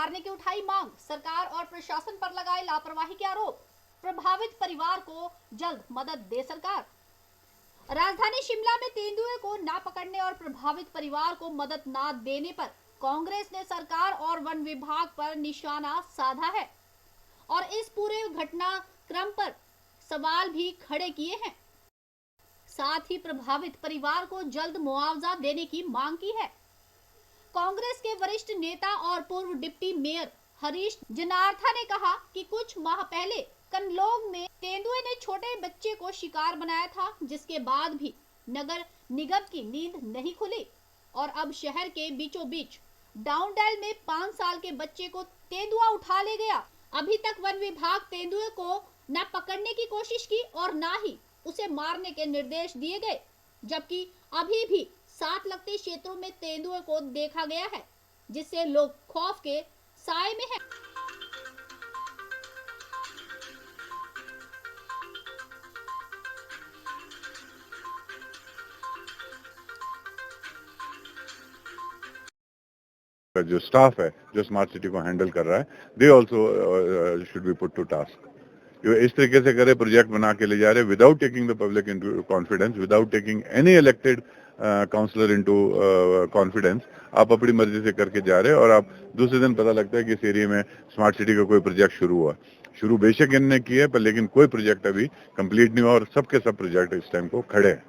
मारने की उठाई मांग, सरकार और प्रशासन पर लगाए लापरवाही के आरोप, प्रभावित परिवार को जल्द मदद दे सरकार। राजधानी शिमला में तेंदुए को ना पकड़ने और प्रभावित परिवार को मदद ना देने पर कांग्रेस ने सरकार और वन विभाग पर निशाना साधा है और इस पूरे घटनाक्रम पर सवाल भी खड़े किए हैं। साथ ही प्रभावित परिवार को जल्द मुआवजा देने की मांग की है। कांग्रेस के वरिष्ठ नेता और पूर्व डिप्टी मेयर हरीश जनार्था ने कहा कि कुछ माह पहले कनलोग में तेंदुए ने छोटे बच्चे को शिकार बनाया था, जिसके बाद भी नगर निगम की नींद नहीं खुली और अब शहर के बीचों बीच डाउनडेल में 5 साल के बच्चे को तेंदुआ उठा ले गया। अभी तक वन विभाग तेंदुए को न पकड़ने की कोशिश की और न ही उसे मारने के निर्देश दिए गए, जबकि अभी भी साथ लगते क्षेत्रों में तेंदुए को देखा गया है, जिससे लोग खौफ के साए में हैं। जो स्टाफ है जो स्मार्ट सिटी को हैंडल कर रहा है, they also should be put to task. इस तरीके से करे प्रोजेक्ट बना के ले जा रहे without taking the public into confidence, without taking any elected councillor into confidence. आप अपनी मर्जी से करके जा रहे हैं और आप दूसरे दिन पता लगता है कि इस एरिया में स्मार्ट सिटी का कोई प्रोजेक्ट शुरू हुआ। शुरू बेशक इनने किया है, पर लेकिन कोई प्रोजेक्ट अभी कंप्लीट नहीं हुआ और सबके सब प्रोजेक्ट इस टाइम को खड़े हैं।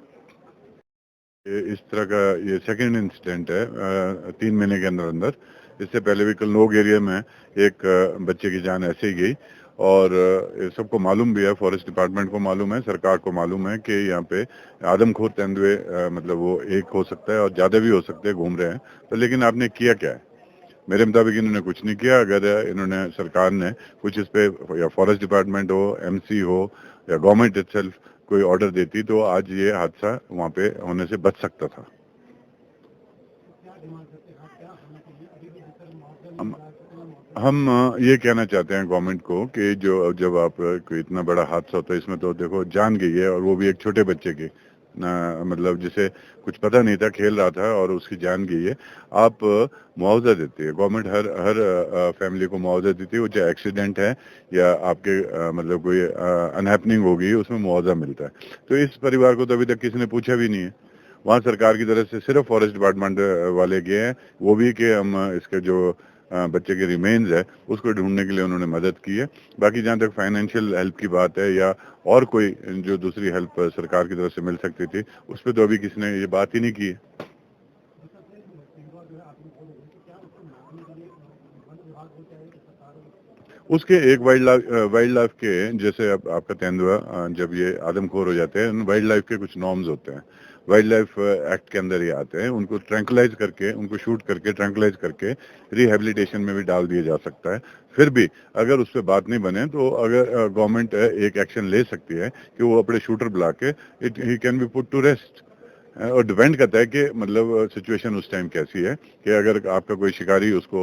इस तरह का ये सेकंड इंसिडेंट है 3 महीने के अंदर अंदर। इससे पहले भी कलनोग एरिया में एक बच्चे की जान ऐसे ही गई और सबको मालूम भी है, फॉरेस्ट डिपार्टमेंट को मालूम है, सरकार को मालूम है कि यहाँ पे आदमखोर तेंदुए मतलब वो एक हो सकता है और ज्यादा भी हो सकते हैं, घूम रहे हैं। तो लेकिन आपने किया क्या है? मेरे मुताबिक इन्होंने कुछ नहीं किया। अगर इन्होंने सरकार ने कुछ इस पे या फॉरेस्ट डिपार्टमेंट हो, एमसी हो या गवर्नमेंट इटसेल्फ कोई ऑर्डर देती तो आज ये हादसा वहां पे होने से बच सकता था। हम ये कहना चाहते हैं गवर्नमेंट को कि जो जब आप कोई इतना बड़ा हादसा होता है, इसमें तो देखो जान गई है और वो भी एक छोटे बच्चे की ना, मतलब जिसे कुछ पता नहीं था, खेल रहा था और उसकी जान गई है। आप मुआवजा देती है गवर्नमेंट, हर हर फैमिली को मुआवजा देती है, वो चाहे एक्सीडेंट है या आपके मतलब कोई अनहैपनिंग होगी उसमें मुआवजा मिलता है। तो इस परिवार को तो अभी तक किसी ने पूछा भी नहीं है। वहाँ सरकार की तरफ से सिर्फ फॉरेस्ट डिपार्टमेंट वाले गए हैं, वो भी कि हम इसके जो बच्चे के रिमेन्स है उसको ढूंढने के लिए उन्होंने मदद की है। बाकी जहाँ तक फाइनेंशियल हेल्प की बात है या और कोई जो दूसरी हेल्प सरकार की तरफ से मिल सकती थी, उस पर तो अभी किसी ने ये बात ही नहीं की है। उसके एक वाइल्ड लाइफ के जैसे अब आपका तेंदुआ जब ये आदमखोर हो जाते हैं, वाइल्ड लाइफ के कुछ नॉर्म्स होते हैं, वाइल्ड लाइफ एक्ट के अंदर ये आते हैं। उनको ट्रैंकुलाइज करके, उनको शूट करके ट्रैंकुलाइज करके रिहेबिलिटेशन में भी डाल दिया जा सकता है। फिर भी अगर उस पर बात नहीं बने तो अगर गवर्नमेंट एक एक्शन ले सकती है कि वो अपने शूटर बुला के ही can be put to rest. और डिपेंड करता है कि मतलब सिचुएशन उस टाइम कैसी है कि अगर आपका कोई शिकारी उसको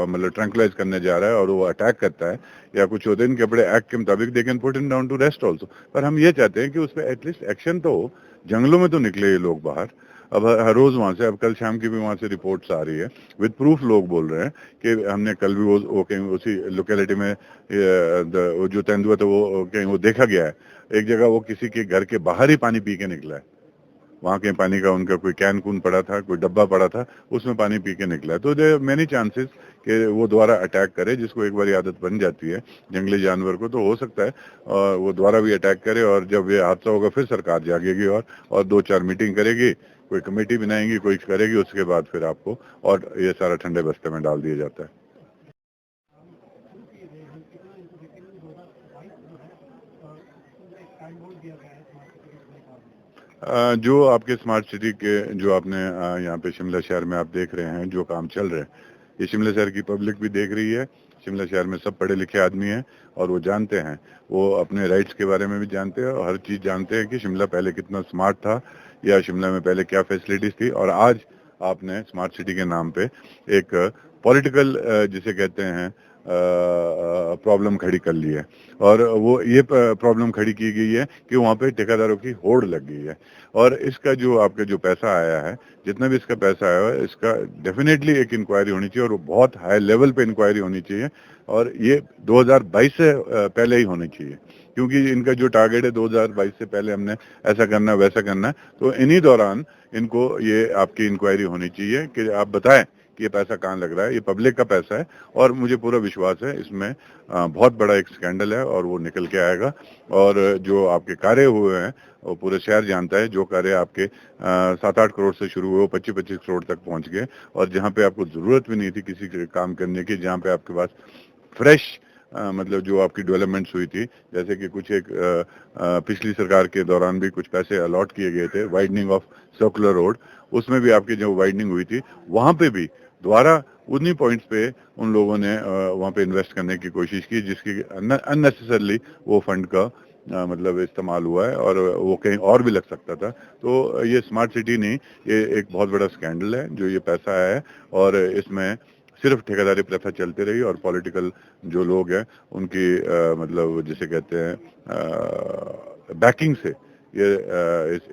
मतलब ट्रैंकुलाइज करने जा रहा है और वो अटैक करता है या कुछ होते हैं, इनके अपने एक्ट के मुताबिक they can put in down to rest also. पर हम ये चाहते हैं कि उस पर एटलीस्ट एक्शन तो हो। जंगलों में तो निकले ये लोग बाहर, अब हर रोज वहां से, अब कल शाम की भी वहां से रिपोर्ट्स आ रही है विद प्रूफ, लोग बोल रहे हैं कि हमने कल भी वो कहीं उसी लोकेलिटी में वो जो तेंदुआ था वो कहीं वो देखा गया है। एक जगह वो किसी के घर के बाहर ही पानी पी के निकला है, वहां के पानी का उनका कोई कैन कून पड़ा था, कोई डब्बा पड़ा था, उसमें पानी पी के निकला है। तो देयर मेनी चांसेस कि वो दोबारा अटैक करे, जिसको एक बार आदत बन जाती है जंगली जानवर को, तो हो सकता है और वो दोबारा भी अटैक करे और जब ये हादसा होगा फिर सरकार जागेगी और 2-4 मीटिंग करेगी, कोई कमेटी बनाएंगी, कोई करेगी, उसके बाद फिर आपको और ये सारा ठंडे बस्ते में डाल दिया जाता है। जो आपके स्मार्ट सिटी के जो आपने यहाँ पे शिमला शहर में आप देख रहे हैं जो काम चल रहे हैं, ये शिमला शहर की पब्लिक भी देख रही है। शिमला शहर में सब पढ़े लिखे आदमी हैं और वो जानते हैं, वो अपने राइट्स के बारे में भी जानते हैं और हर चीज़ जानते हैं कि शिमला पहले कितना स्मार्ट था या शिमला में पहले क्या फैसिलिटीज थी। और आज आपने स्मार्ट सिटी के नाम पे एक पॉलिटिकल जिसे कहते हैं प्रॉब्लम खड़ी कर ली है। और वो ये प्रॉब्लम खड़ी की गई है कि वहाँ पे ठेकेदारों की होड़ लग गई है। और इसका जो आपका जो पैसा आया है, जितना भी इसका पैसा आया है, इसका डेफिनेटली एक इंक्वायरी होनी चाहिए और वो बहुत हाई लेवल पे इंक्वायरी होनी चाहिए। और ये 2022 से पहले ही होनी चाहिए, क्योंकि इनका जो टारगेट है 2022 से पहले हमने ऐसा करना वैसा करना, तो इन्हीं दौरान इनको ये आपकी इंक्वायरी होनी चाहिए कि आप बताएं कि ये पैसा कहाँ लग रहा है। ये पब्लिक का पैसा है और मुझे पूरा विश्वास है इसमें बहुत बड़ा एक स्कैंडल है और वो निकल के आएगा। और जो आपके कार्य हुए हैं वो पूरे शहर जानता है। जो कार्य आपके 7-8 करोड़ से शुरू हुए वो 25-25 करोड़ तक पहुंच गए, और जहां पे आपको जरूरत भी नहीं थी किसी के काम करने की, जहां पे आपके पास फ्रेश मतलब जो आपकी डेवलपमेंट्स हुई थी, जैसे कि कुछ एक पिछली सरकार के दौरान भी कुछ पैसे अलॉट किए गए थे वाइडनिंग ऑफ सर्कुलर रोड, उसमें भी आपकी जो वाइडनिंग हुई थी वहां पे भी दोबारा उन्हीं पॉइंट्स पे उन लोगों ने वहां पे इन्वेस्ट करने की कोशिश की, जिसकी अननेसेसरली वो फंड का मतलब इस्तेमाल हुआ है और वो कहीं और भी लग सकता था। तो ये स्मार्ट सिटी नहीं, ये एक बहुत बड़ा स्कैंडल है जो ये पैसा आया है। और इसमें सिर्फ ठेकेदारी प्रथा चलती रही और पॉलिटिकल जो लोग हैं उनकी मतलब जिसे कहते हैं बैकिंग से ये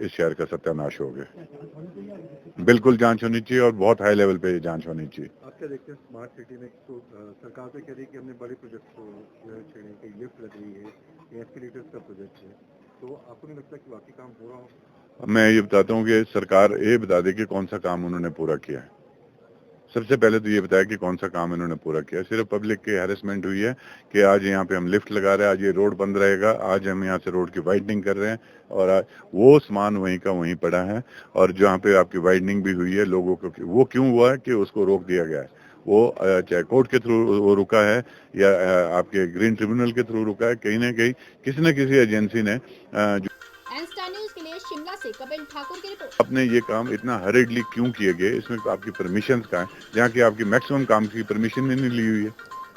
इस शहर का सत्यानाश हो गया। बिल्कुल जांच होनी चाहिए और बहुत हाई लेवल पे जांच होनी चाहिए। आप क्या देखते हैं स्मार्ट सिटी में? तो सरकार तो कह रही है कि हमने बड़े प्रोजेक्ट को छेड़ने की, लिफ्ट लग रही है, एस्केलेटर्स का प्रोजेक्ट है, तो आपको नहीं लगता कि वाकई काम हो रहा हो? मैं ये बताता हूँ कि सरकार ये बता दे कि कौन सा काम उन्होंने पूरा किया है। सबसे पहले तो ये बताया कि कौन सा काम इन्होंने पूरा किया। सिर्फ पब्लिक की हैरेसमेंट हुई है कि आज यहाँ पे हम लिफ्ट लगा रहे हैं, आज ये रोड बंद रहेगा, आज हम यहाँ से रोड की वाइडनिंग कर रहे हैं, और आज वो सामान वहीं का वहीं पड़ा है। और जहाँ पे आपकी वाइडनिंग भी हुई है, लोगों को वो क्यों हुआ है कि उसको रोक दिया गया है। वो चाहे कोर्ट के थ्रू वो रुका है या आपके ग्रीन ट्रिब्यूनल के थ्रू रुका है, कहीं ना कहीं किसी न किसी एजेंसी ने जो एनस्टार न्यूज के लिए शिमला से कपिल ठाकुर की रिपोर्ट। आपने ये काम इतना हरिडली क्यों किए गए, इसमें आपकी परमिशन कहाँ है, जहाँ की आपकी मैक्सिमम काम की परमिशन नहीं ली हुई है।